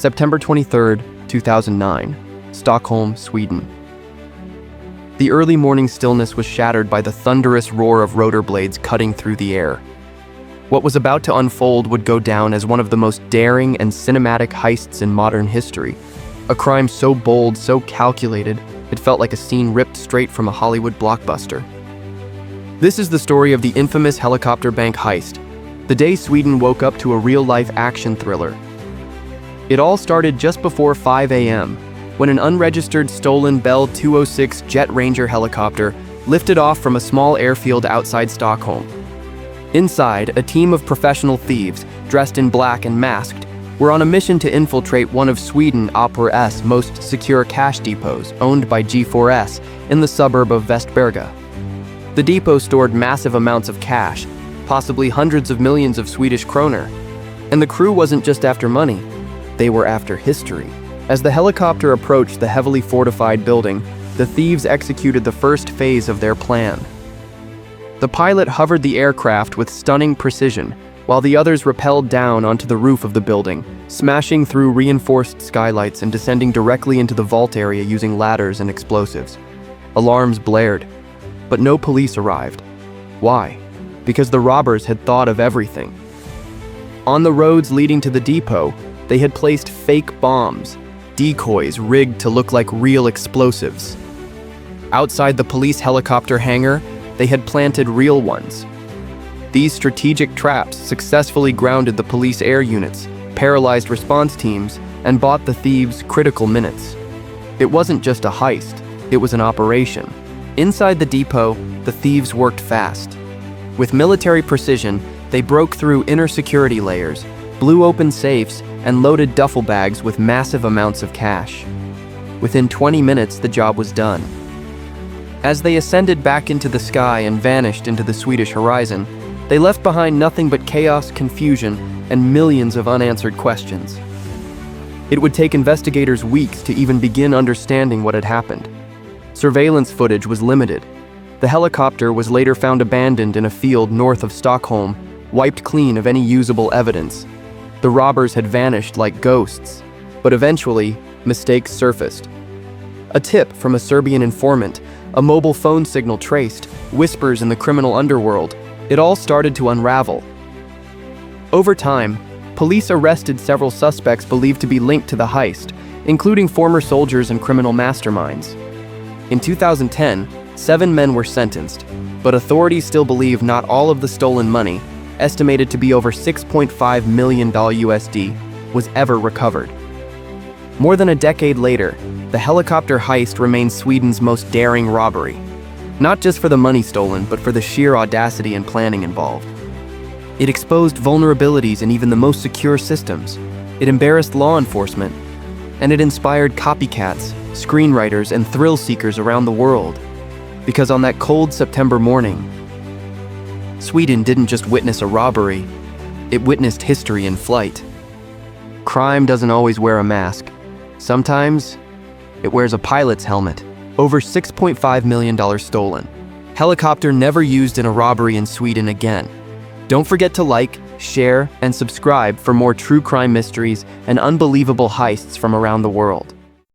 September 23, 2009, Stockholm, Sweden. The early morning stillness was shattered by the thunderous roar of rotor blades cutting through the air. What was about to unfold would go down as one of the most daring and cinematic heists in modern history. A crime so bold, so calculated, it felt like a scene ripped straight from a Hollywood blockbuster. This is the story of the infamous helicopter bank heist, the day Sweden woke up to a real-life action thriller. It all started just before 5 a.m., when an unregistered stolen Bell 206 Jet Ranger helicopter lifted off from a small airfield outside Stockholm. Inside, a team of professional thieves, dressed in black and masked, were on a mission to infiltrate one of Sweden Opera's most secure cash depots, owned by G4S, in the suburb of Västberga. The depot stored massive amounts of cash, possibly hundreds of millions of Swedish kroner. And the crew wasn't just after money, they were after history. As the helicopter approached the heavily fortified building, the thieves executed the first phase of their plan. The pilot hovered the aircraft with stunning precision, while the others rappelled down onto the roof of the building, smashing through reinforced skylights and descending directly into the vault area using ladders and explosives. Alarms blared, but no police arrived. Why? Because the robbers had thought of everything. On the roads leading to the depot, they had placed fake bombs, decoys rigged to look like real explosives. Outside the police helicopter hangar, they had planted real ones. These strategic traps successfully grounded the police air units, paralyzed response teams, and bought the thieves critical minutes. It wasn't just a heist, it was an operation. Inside the depot, the thieves worked fast. With military precision, they broke through inner security layers, blew open safes, and loaded duffel bags with massive amounts of cash. Within 20 minutes, the job was done. As they ascended back into the sky and vanished into the Swedish horizon, they left behind nothing but chaos, confusion, and millions of unanswered questions. It would take investigators weeks to even begin understanding what had happened. Surveillance footage was limited. The helicopter was later found abandoned in a field north of Stockholm, wiped clean of any usable evidence. The robbers had vanished like ghosts, but eventually, mistakes surfaced. A tip from a Serbian informant, a mobile phone signal traced, whispers in the criminal underworld. It all started to unravel. Over time, police arrested several suspects believed to be linked to the heist, including former soldiers and criminal masterminds. In 2010, 7 men were sentenced, but authorities still believe not all of the stolen money, estimated to be over $6.5 million USD, was ever recovered. More than a decade later, the helicopter heist remains Sweden's most daring robbery, not just for the money stolen, but for the sheer audacity and planning involved. It exposed vulnerabilities in even the most secure systems. It embarrassed law enforcement, and it inspired copycats, screenwriters, and thrill seekers around the world. Because on that cold September morning, Sweden didn't just witness a robbery, it witnessed history in flight. Crime doesn't always wear a mask. Sometimes, it wears a pilot's helmet. Over $6.5 million stolen. Helicopter never used in a robbery in Sweden again. Don't forget to like, share, and subscribe for more true crime mysteries and unbelievable heists from around the world.